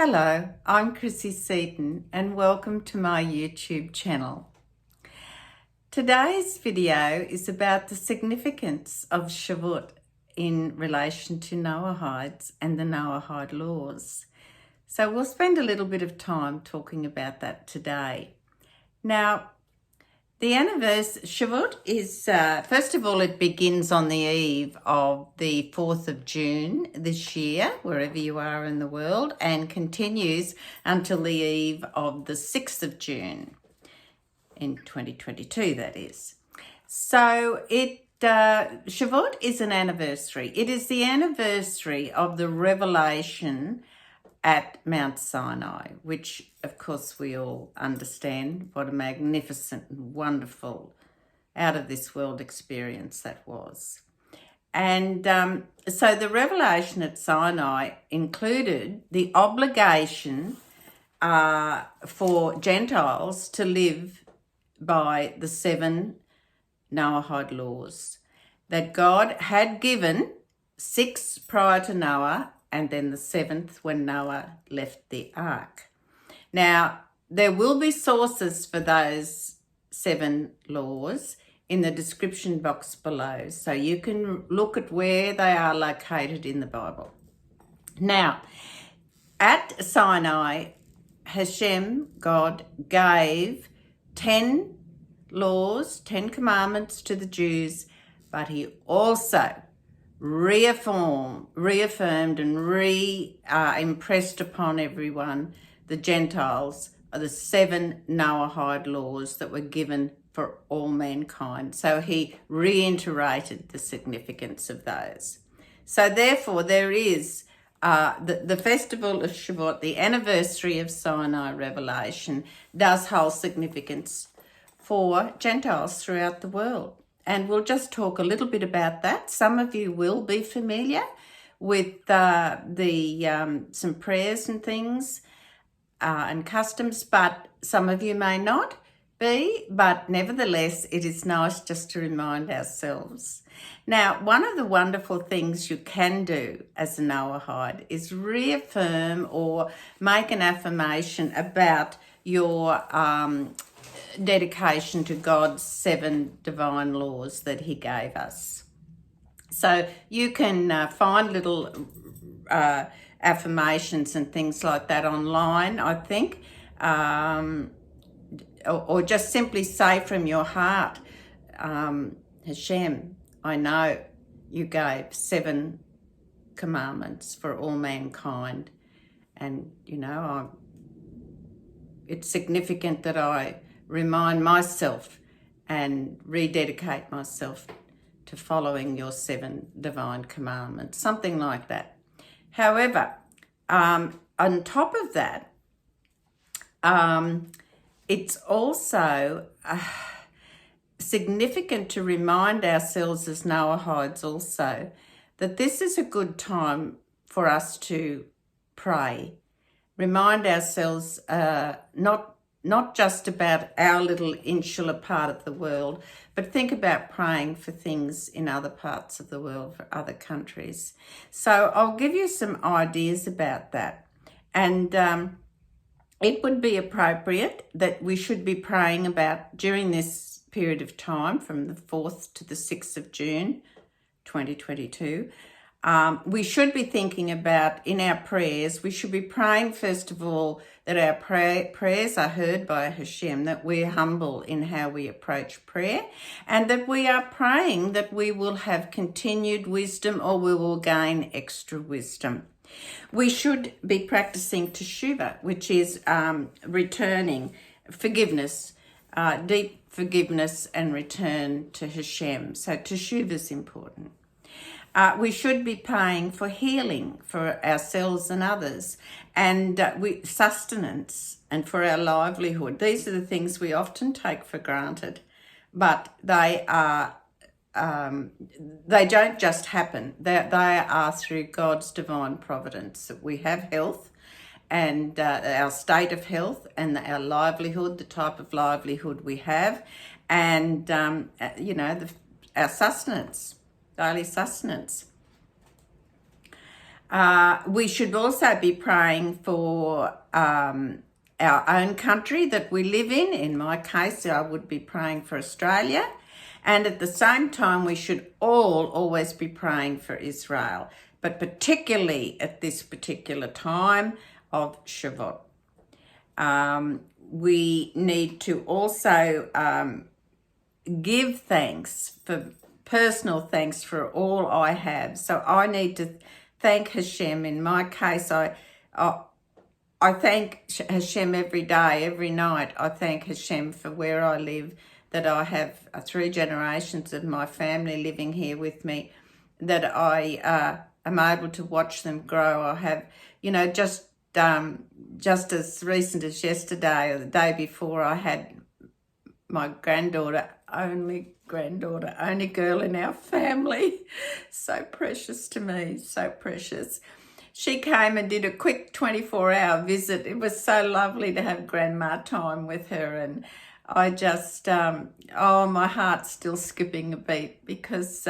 Hello, I'm Chrissy Seaton and welcome to my YouTube channel. Today's video is about the significance of Shavuot in relation to Noahides and the Noahide Laws. So we'll spend a little bit of time talking about that today. Now, the anniversary, Shavuot is, first of all, it begins on the eve of the 4th of June this year, wherever you are in the world, and continues until the eve of the 6th of June in 2022, that is. So Shavuot is an anniversary. It is the anniversary of the revelation at Mount Sinai, which of course we all understand what a magnificent and wonderful out of this world experience that was. And so the revelation at Sinai included the obligation for Gentiles to live by the 7 Noahide laws that God had given, 6 prior to Noah, and then the 7th when Noah left the ark. Now, there will be sources for those 7 laws in the description box below, so you can look at where they are located in the Bible. Now, at Sinai, Hashem, God, gave 10 laws, 10 commandments to the Jews, but he also reaffirmed and impressed upon everyone, the Gentiles, are the 7 Noahide laws that were given for all mankind. So he reiterated the significance of those. So therefore there is the festival of Shavuot, the anniversary of Sinai revelation, does hold significance for Gentiles throughout the world. And we'll just talk a little bit about that. Some of you will be familiar with some prayers and things and customs, but some of you may not be. But nevertheless, it is nice just to remind ourselves. Now, one of the wonderful things you can do as a Noahide is reaffirm or make an affirmation about your dedication to God's 7 divine laws that he gave us. So you can find little affirmations and things like that online, I think, or just simply say from your heart, Hashem, I know you gave 7 commandments for all mankind, and it's significant that I remind myself and rededicate myself to following your 7 divine commandments, something like that. However, on top of that, it's also significant to remind ourselves as Noahides also that this is a good time for us to pray. Remind ourselves not just about our little insular part of the world, but think about praying for things in other parts of the world, for other countries. So I'll give you some ideas about that. And it would be appropriate that we should be praying about during this period of time from the 4th to the 6th of June, 2022. We should be thinking about, in our prayers, we should be praying, first of all, that our prayers are heard by Hashem, that we're humble in how we approach prayer, and that we are praying that we will have continued wisdom or we will gain extra wisdom. We should be practicing Teshuva, which is returning forgiveness, deep forgiveness and return to Hashem. So Teshuva is important. We should be praying for healing for ourselves and others, and sustenance and for our livelihood. These are the things we often take for granted, but they don't just happen. They are through God's divine providence that we have health, and our state of health and our livelihood, the type of livelihood we have, and our sustenance. Daily sustenance. We should also be praying for our own country that we live in. In my case, I would be praying for Australia. And at the same time, we should always be praying for Israel, but particularly at this particular time of Shavuot. We need to also give thanks, for personal thanks for all I have. So I need to thank Hashem. In my case, I thank Hashem every day, every night. I thank Hashem for where I live, that I have 3 generations of my family living here with me, that I am able to watch them grow. I have, just as recent as yesterday or the day before, I had my only girl in our family. So precious to me, so precious. She came and did a quick 24-hour visit. It was so lovely to have grandma time with her, and I just, my heart's still skipping a beat, because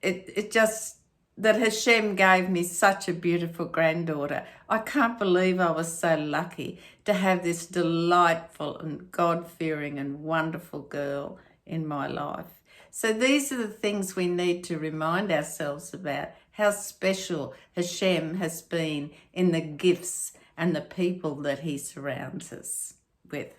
it just, that Hashem gave me such a beautiful granddaughter. I can't believe I was so lucky to have this delightful and God-fearing and wonderful girl in my life. So these are the things we need to remind ourselves about, how special Hashem has been in the gifts and the people that he surrounds us with.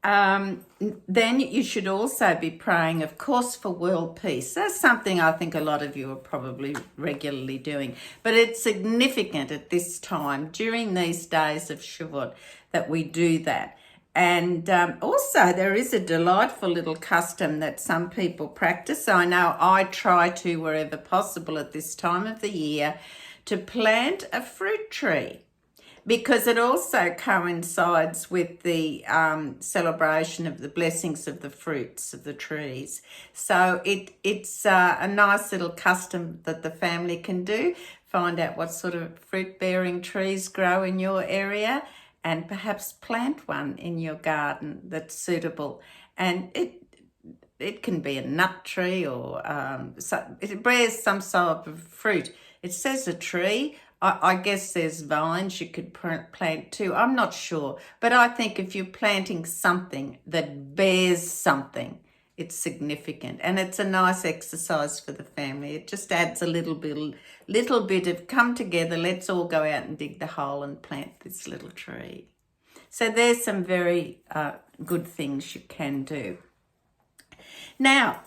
Then you should also be praying, of course, for world peace. That's something I think a lot of you are probably regularly doing. But it's significant at this time, during these days of Shavuot, that we do that. And also there is a delightful little custom that some people practice. I know I try to, wherever possible at this time of the year, to plant a fruit tree, because it also coincides with the celebration of the blessings of the fruits of the trees. So it's a nice little custom that the family can do. Find out what sort of fruit-bearing trees grow in your area, and perhaps plant one in your garden that's suitable. And it can be a nut tree, or it bears some sort of fruit. It says a tree. I guess there's vines you could plant too. I'm not sure. But I think if you're planting something that bears something, it's significant. And it's a nice exercise for the family. It just adds a little bit of come together. Let's all go out and dig the hole and plant this little tree. So there's some very good things you can do. Now,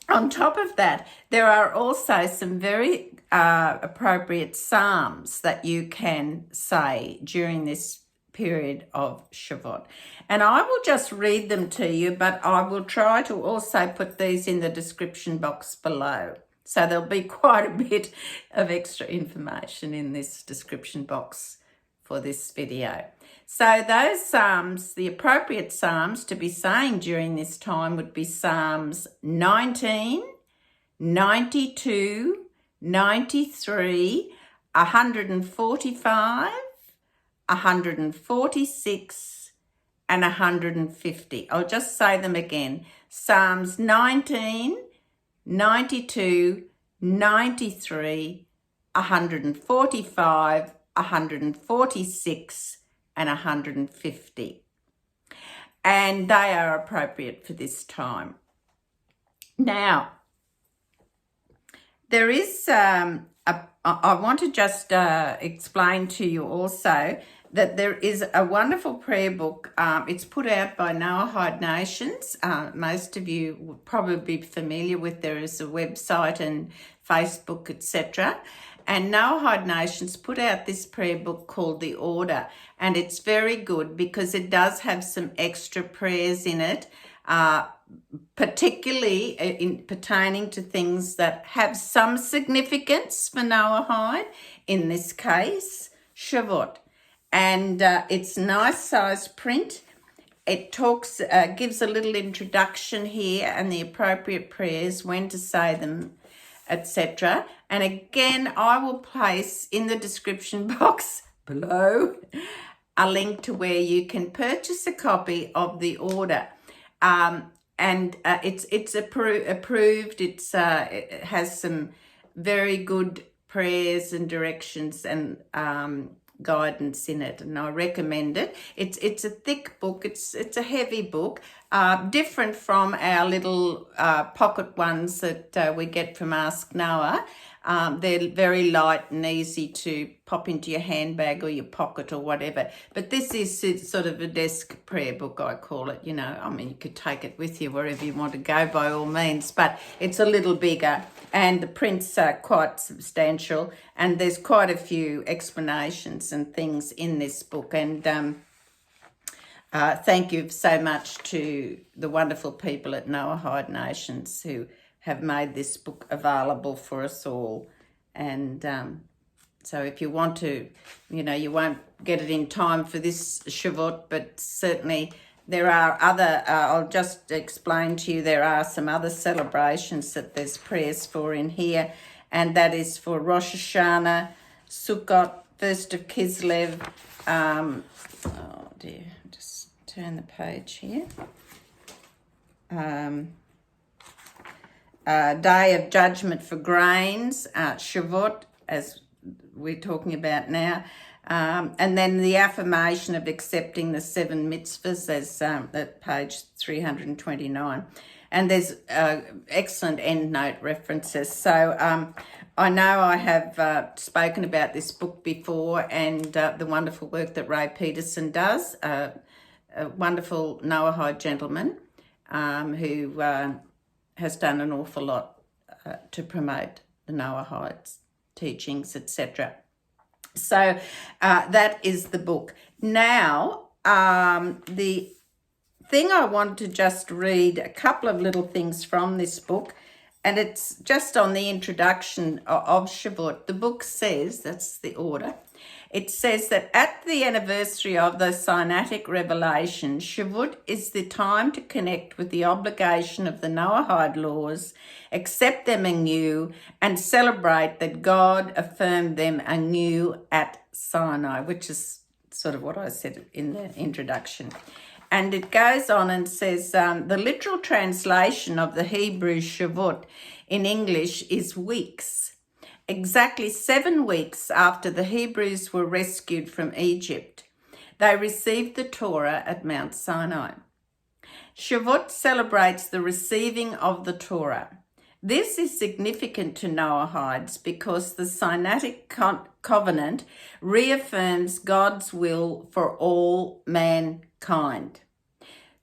on top of that, there are also some very appropriate psalms that you can say during this period of Shavuot. And I will just read them to you, but I will try to also put these in the description box below. So there'll be quite a bit of extra information in this description box for this video. So those psalms, the appropriate psalms to be saying during this time would be Psalms 19, 92, 93, 145, 146, and 150. I'll just say them again. Psalms 19, 92, 93, 145, 146, and 150. And they are appropriate for this time. Now, there is, I want to just explain to you also that there is a wonderful prayer book. It's put out by Noahide Nations. Most of you would probably be familiar with. There is a website and Facebook, etc. And Noahide Nations put out this prayer book called The Order. And it's very good because it does have some extra prayers in it, particularly pertaining to things that have some significance for Noahide, in this case, Shavuot. And it's nice size print. It talks, gives a little introduction here and the appropriate prayers, when to say them, etc. And again, I will place in the description box below a link to where you can purchase a copy of The Order. And it's approved. It has some very good prayers and directions and guidance in it, and I recommend it. It's a thick book. It's a heavy book, different from our little pocket ones that we get from Ask Noah. They're very light and easy to pop into your handbag or your pocket or whatever. But this is sort of a desk prayer book, I call it. You know, I mean, you could take it with you wherever you want to go by all means, but it's a little bigger and the prints are quite substantial and there's quite a few explanations and things in this book. And thank you so much to the wonderful people at Noahide Nations who have made this book available for us all. And so if you want to, you know, you won't get it in time for this Shavuot, but certainly there are other, I'll just explain to you, there are some other celebrations that there's prayers for in here, and that is for Rosh Hashanah, Sukkot, 1st of Kislev, oh dear, just turn the page here. Day of Judgment for Grains, Shavuot, as we're talking about now, and then the affirmation of accepting the 7 mitzvahs, as at page 329. And there's excellent endnote references. So I know I have spoken about this book before and the wonderful work that Ray Peterson does, a wonderful Noahide gentleman who has done an awful lot to promote the Noahides teachings, etc. So that is the book. Now, the thing I want to just read a couple of little things from this book, and it's just on the introduction of Shavuot. The book says, that's the order, it says that at the anniversary of the Sinaitic revelation, Shavuot is the time to connect with the obligation of the Noahide laws, accept them anew, and celebrate that God affirmed them anew at Sinai, which is sort of what I said in the introduction. And it goes on and says, the literal translation of the Hebrew Shavuot in English is weeks. Exactly 7 weeks after the Hebrews were rescued from Egypt, they received the Torah at Mount Sinai. Shavuot celebrates the receiving of the Torah. This is significant to Noahides because the Sinaitic covenant reaffirms God's will for all mankind.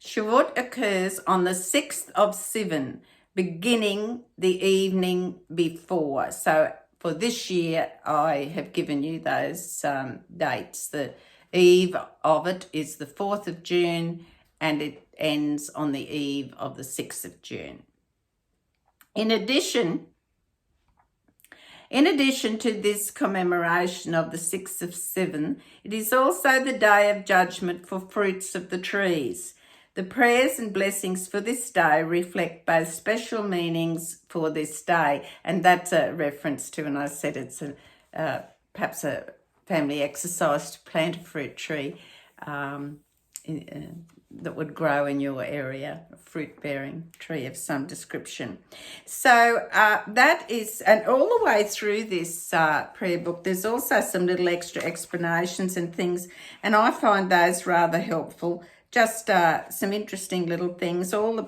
Shavuot occurs on the 6th of Sivan, beginning the evening before. So for this year, I have given you those dates. The eve of it is the 4th of June and it ends on the eve of the 6th of June. In addition to this commemoration of the 6th of Sivan, it is also the day of judgment for fruits of the trees. The prayers and blessings for this day reflect both special meanings for this day, and that's a reference to, and I said it's perhaps a family exercise to plant a fruit tree that would grow in your area, a fruit-bearing tree of some description. So that is, and all the way through this prayer book, there's also some little extra explanations and things, and I find those rather helpful. Just some interesting little things. All the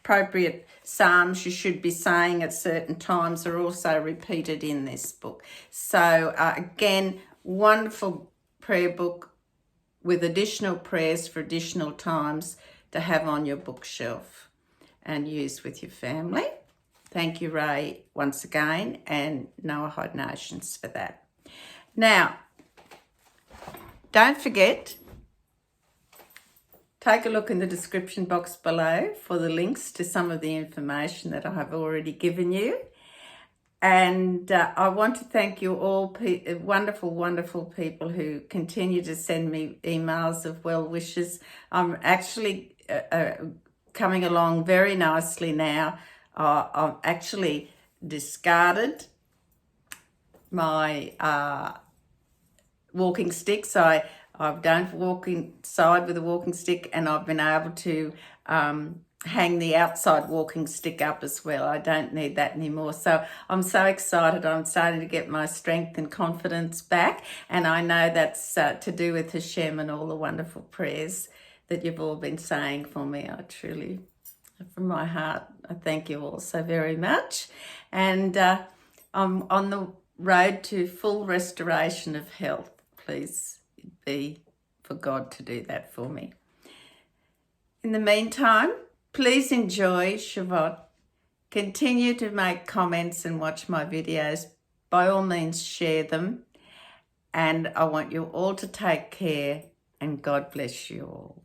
appropriate psalms you should be saying at certain times are also repeated in this book. So again, wonderful prayer book with additional prayers for additional times to have on your bookshelf and use with your family. Thank you, Ray, once again, and Noahide Nations for that. Now, don't forget, take a look in the description box below for the links to some of the information that I have already given you. And I want to thank you all, wonderful, wonderful people who continue to send me emails of well wishes. I'm actually coming along very nicely now. I've actually discarded my walking stick, so I don't walk inside with a walking stick, and I've been able to hang the outside walking stick up as well. I don't need that anymore. So I'm so excited. I'm starting to get my strength and confidence back. And I know that's to do with Hashem and all the wonderful prayers that you've all been saying for me. I truly, from my heart, I thank you all so very much. And I'm on the road to full restoration of health. Please be for God to do that for me. In the meantime, please enjoy Shavuot. Continue to make comments and watch my videos. By all means, share them. And I want you all to take care, and God bless you all.